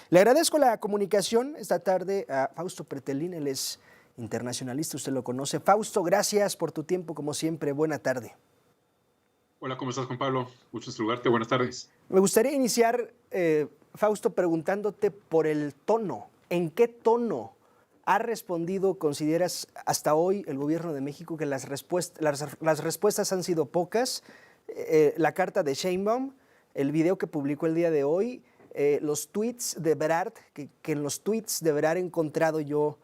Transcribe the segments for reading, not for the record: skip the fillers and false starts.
Le agradezco la comunicación esta tarde a Fausto Pretelín, él es internacionalista, usted lo conoce. Fausto, gracias por tu tiempo, como siempre, buena tarde. Hola, ¿cómo estás, Juan Pablo? Gusto en saludarte, buenas tardes. Me gustaría iniciar, Fausto, preguntándote por el tono. ¿En qué tono ha respondido, consideras, hasta hoy el gobierno de México que las respuestas han sido pocas? La carta de Sheinbaum, el video que publicó el día de hoy, los tweets de Ebrard, que en los tweets de Ebrard he encontrado yo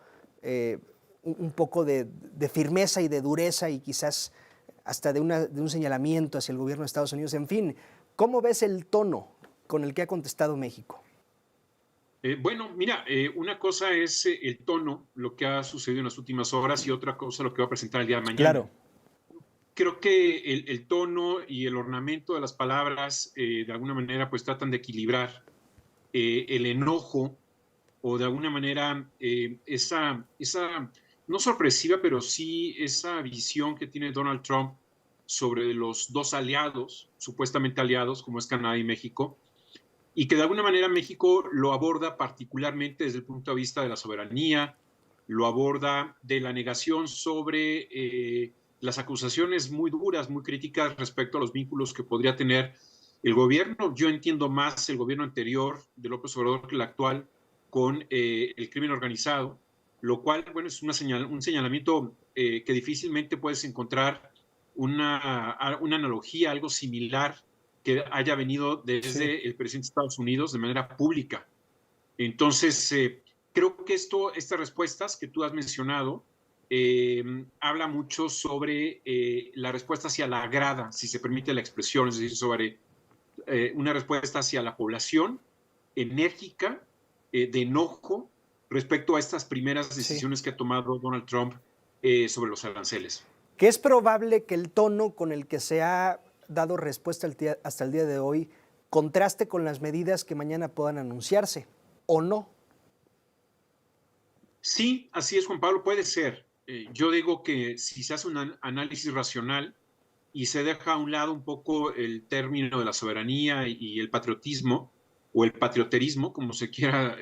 un poco de firmeza y de dureza y quizás hasta de un señalamiento hacia el gobierno de Estados Unidos. En fin, ¿cómo ves el tono con el que ha contestado México? Mira, una cosa es el tono, lo que ha sucedido en las últimas horas, y otra cosa lo que va a presentar el día de mañana. Claro. Creo que el tono y el ornamento de las palabras, de alguna manera, pues tratan de equilibrar el enojo o de alguna manera esa, no sorpresiva, pero sí esa visión que tiene Donald Trump sobre los dos aliados, supuestamente aliados, como es Canadá y México, y que de alguna manera México lo aborda particularmente desde el punto de vista de la soberanía, lo aborda de la negación sobre las acusaciones muy duras, muy críticas respecto a los vínculos que podría tener el gobierno. Yo entiendo más el gobierno anterior de López Obrador que el actual con el crimen organizado, lo cual, bueno, es un señalamiento que difícilmente puedes encontrar una analogía, algo similar que haya venido Sí. desde el presidente de Estados Unidos de manera pública. Entonces, creo que estas respuestas que tú has mencionado habla mucho sobre la respuesta hacia la grada, si se permite la expresión, es decir, sobre una respuesta hacia la población enérgica, de enojo respecto a estas primeras Sí. decisiones que ha tomado Donald Trump sobre los aranceles. Que es probable que el tono con el que se ha dado respuesta hasta el día de hoy contraste con las medidas que mañana puedan anunciarse, ¿o no? Sí, así es, Juan Pablo, puede ser. Yo digo que si se hace un análisis racional y se deja a un lado un poco el término de la soberanía y el patriotismo, o el patrioterismo, como se quiera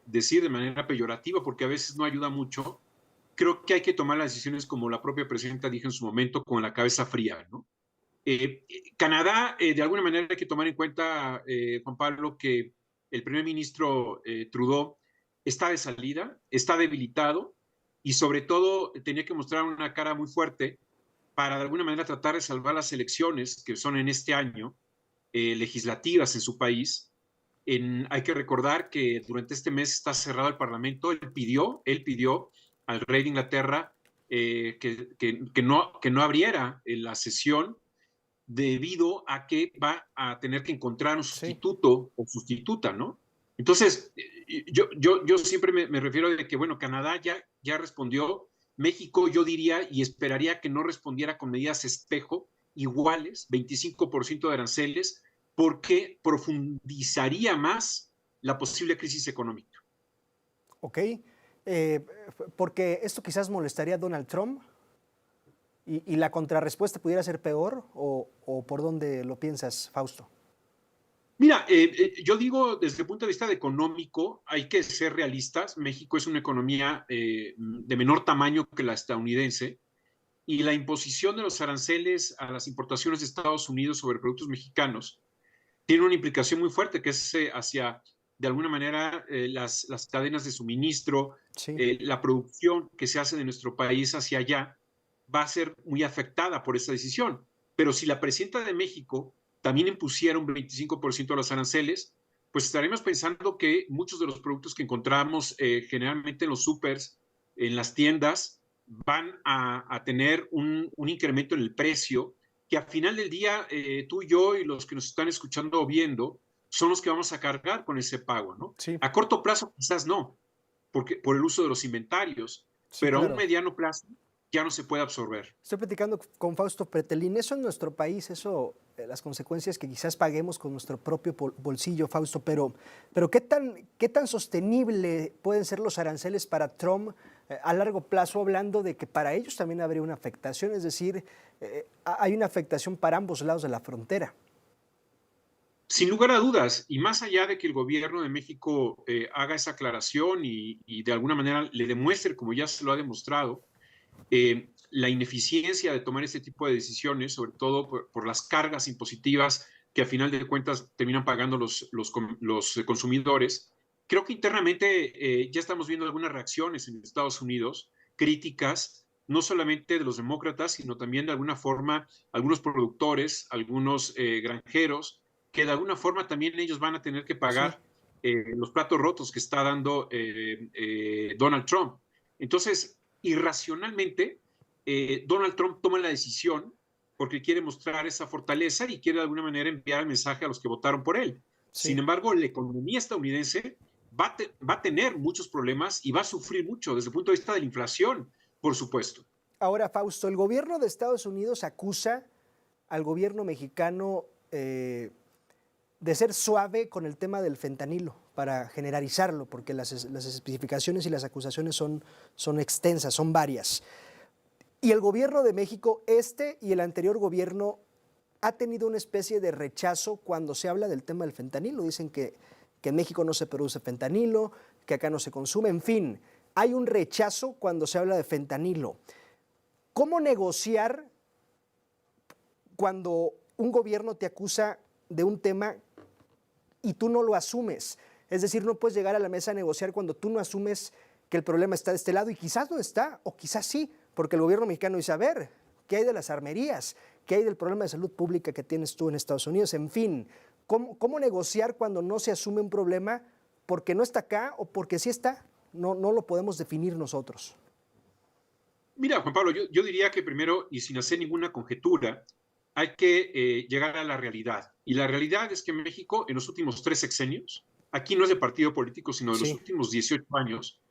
decir de manera peyorativa, porque a veces no ayuda mucho, creo que hay que tomar las decisiones como la propia presidenta dijo en su momento, con la cabeza fría, ¿no? Canadá, de alguna manera hay que tomar en cuenta, Juan Pablo, que el primer ministro Trudeau está de salida, está debilitado y sobre todo tenía que mostrar una cara muy fuerte para de alguna manera tratar de salvar las elecciones que son en este año, legislativas en su país. Hay que recordar que durante este mes está cerrado el Parlamento. Él pidió al rey de Inglaterra que no abriera la sesión debido a que va a tener que encontrar un Sí. sustituto o sustituta, ¿no? Entonces, yo siempre me refiero de que, bueno, Canadá ya respondió, México yo diría y esperaría que no respondiera con medidas espejo iguales, 25% de aranceles, porque profundizaría más la posible crisis económica. ¿Ok? Porque esto quizás molestaría a Donald Trump y la contrarrespuesta pudiera ser peor, o ¿por dónde lo piensas, Fausto? Mira, yo digo desde el punto de vista económico, hay que ser realistas. México es una economía de menor tamaño que la estadounidense y la imposición de los aranceles a las importaciones de Estados Unidos sobre productos mexicanos tiene una implicación muy fuerte que es hacia, de alguna manera, las cadenas de suministro, Sí. la producción que se hace de nuestro país hacia allá va a ser muy afectada por esa decisión. Pero si la presidenta de México también impusiera un 25% de los aranceles, pues estaremos pensando que muchos de los productos que encontramos generalmente en los supers, en las tiendas, van a tener un incremento en el precio que al final del día tú y yo y los que nos están escuchando o viendo son los que vamos a cargar con ese pago, ¿no? Sí. A corto plazo quizás no, porque por el uso de los inventarios, Sí, pero a un claro. mediano plazo ya no se puede absorber. Estoy platicando con Fausto Pretelín. Eso en nuestro país, las consecuencias que quizás paguemos con nuestro propio bolsillo, Fausto, pero ¿qué tan sostenible pueden ser los aranceles para Trump a largo plazo, hablando de que para ellos también habría una afectación? Es decir, hay una afectación para ambos lados de la frontera. Sin lugar a dudas, y más allá de que el gobierno de México haga esa aclaración y de alguna manera le demuestre, como ya se lo ha demostrado, la ineficiencia de tomar este tipo de decisiones, sobre todo por las cargas impositivas que a final de cuentas terminan pagando los consumidores. Creo que internamente ya estamos viendo algunas reacciones en Estados Unidos, críticas, no solamente de los demócratas, sino también de alguna forma algunos productores, algunos granjeros, que de alguna forma también ellos van a tener que Sí. pagar los platos rotos que está dando Donald Trump. Entonces, irracionalmente, Donald Trump toma la decisión porque quiere mostrar esa fortaleza y quiere de alguna manera enviar el mensaje a los que votaron por él. Sin Sí. embargo, la economía estadounidense va a tener muchos problemas y va a sufrir mucho desde el punto de vista de la inflación, por supuesto. Ahora, Fausto, el gobierno de Estados Unidos acusa al gobierno mexicano de ser suave con el tema del fentanilo para generalizarlo, porque las especificaciones y las acusaciones son extensas, son varias. Y el gobierno de México, este y el anterior gobierno, ha tenido una especie de rechazo cuando se habla del tema del fentanilo. Dicen que en México no se produce fentanilo, que acá no se consume, en fin, hay un rechazo cuando se habla de fentanilo. ¿Cómo negociar cuando un gobierno te acusa de un tema y tú no lo asumes? Es decir, no puedes llegar a la mesa a negociar cuando tú no asumes que el problema está de este lado y quizás no está, o quizás sí, porque el gobierno mexicano dice, a ver, ¿qué hay de las armerías? ¿Qué hay del problema de salud pública que tienes tú en Estados Unidos? En fin, ¿cómo negociar cuando no se asume un problema porque no está acá o porque sí está? No lo podemos definir nosotros. Mira, Juan Pablo, yo diría que primero, y sin hacer ninguna conjetura, hay que llegar a la realidad. Y la realidad es que México, en los últimos 3 sexenios, aquí no es de partido político, sino de los Sí. últimos 18 años,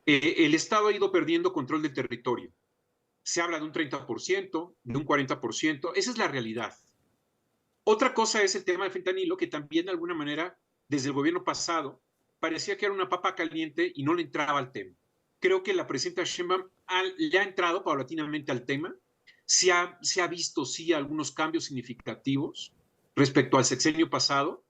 el Estado ha ido perdiendo control del territorio. Se habla de un 30%, de un 40%, esa es la realidad. Otra cosa es el tema del fentanilo, que también de alguna manera, desde el gobierno pasado, parecía que era una papa caliente y no le entraba al tema. Creo que la presidenta Sheinbaum le ha entrado paulatinamente al tema. Se ha visto, sí, algunos cambios significativos respecto al sexenio pasado.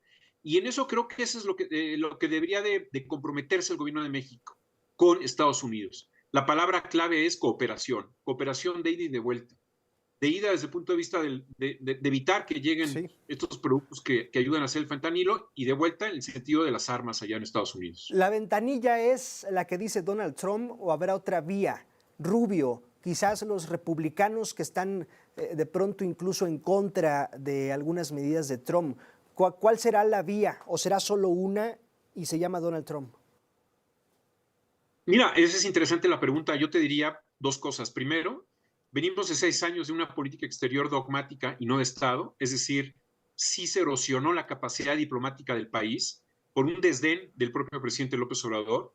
Y en eso creo que eso es lo que debería de comprometerse el gobierno de México con Estados Unidos. La palabra clave es cooperación, cooperación de ida y de vuelta, de ida desde el punto de vista de evitar que lleguen Sí. estos productos que ayudan a hacer el fentanilo y de vuelta en el sentido de las armas allá en Estados Unidos. ¿La ventanilla es la que dice Donald Trump o habrá otra vía? Rubio, quizás los republicanos que están de pronto incluso en contra de algunas medidas de Trump. ¿Cuál será la vía? ¿O será solo una y se llama Donald Trump? Mira, esa es interesante la pregunta. Yo te diría dos cosas. Primero, venimos de 6 años de una política exterior dogmática y no de Estado, es decir, sí se erosionó la capacidad diplomática del país por un desdén del propio presidente López Obrador.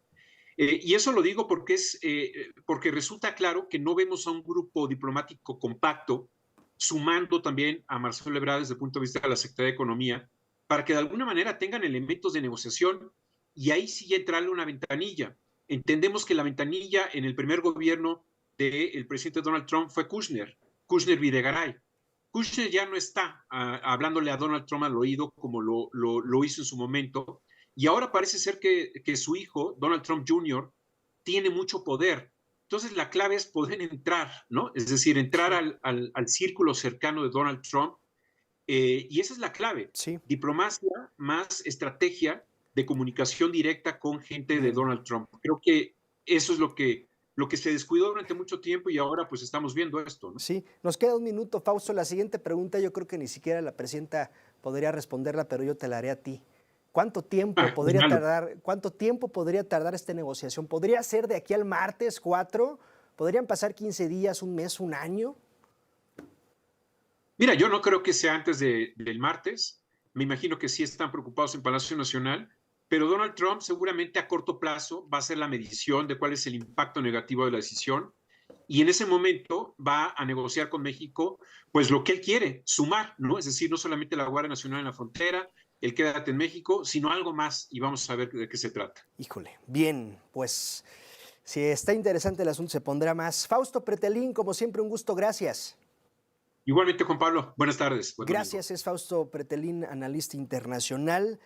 Y eso lo digo porque resulta claro que no vemos a un grupo diplomático compacto, sumando también a Marcelo Ebrard desde el punto de vista de la Secretaría de Economía, para que de alguna manera tengan elementos de negociación y ahí sí entrarle una ventanilla. Entendemos que la ventanilla en el primer gobierno del presidente Donald Trump fue Kushner Videgaray. Kushner ya no está hablándole a Donald Trump al oído como lo hizo en su momento, y ahora parece ser que su hijo, Donald Trump Jr., tiene mucho poder. Entonces la clave es poder entrar, ¿no? Es decir, entrar Sí. al círculo cercano de Donald Trump, y esa es la clave. Sí. Diplomacia más estrategia de comunicación directa con gente de Bien. Donald Trump. Creo que eso es lo que se descuidó durante mucho tiempo y ahora pues estamos viendo esto, ¿no? Sí, nos queda un minuto, Fausto. La siguiente pregunta yo creo que ni siquiera la presidenta podría responderla, pero yo te la haré a ti. ¿Cuánto tiempo podría tardar esta negociación? ¿Podría ser de aquí al martes 4? ¿Podrían pasar 15 días, un mes, un año? Mira, yo no creo que sea antes del martes. Me imagino que sí están preocupados en Palacio Nacional, pero Donald Trump seguramente a corto plazo va a hacer la medición de cuál es el impacto negativo de la decisión y en ese momento va a negociar con México pues lo que él quiere, sumar, ¿no? Es decir, no solamente la Guardia Nacional en la frontera, el quédate en México, sino algo más y vamos a ver de qué se trata. Híjole, bien, pues si está interesante el asunto se pondrá más. Fausto Pretelín, como siempre, un gusto, gracias. Igualmente, Juan Pablo, buenas tardes. Buen domingo. Gracias, es Fausto Pretelín, analista internacional.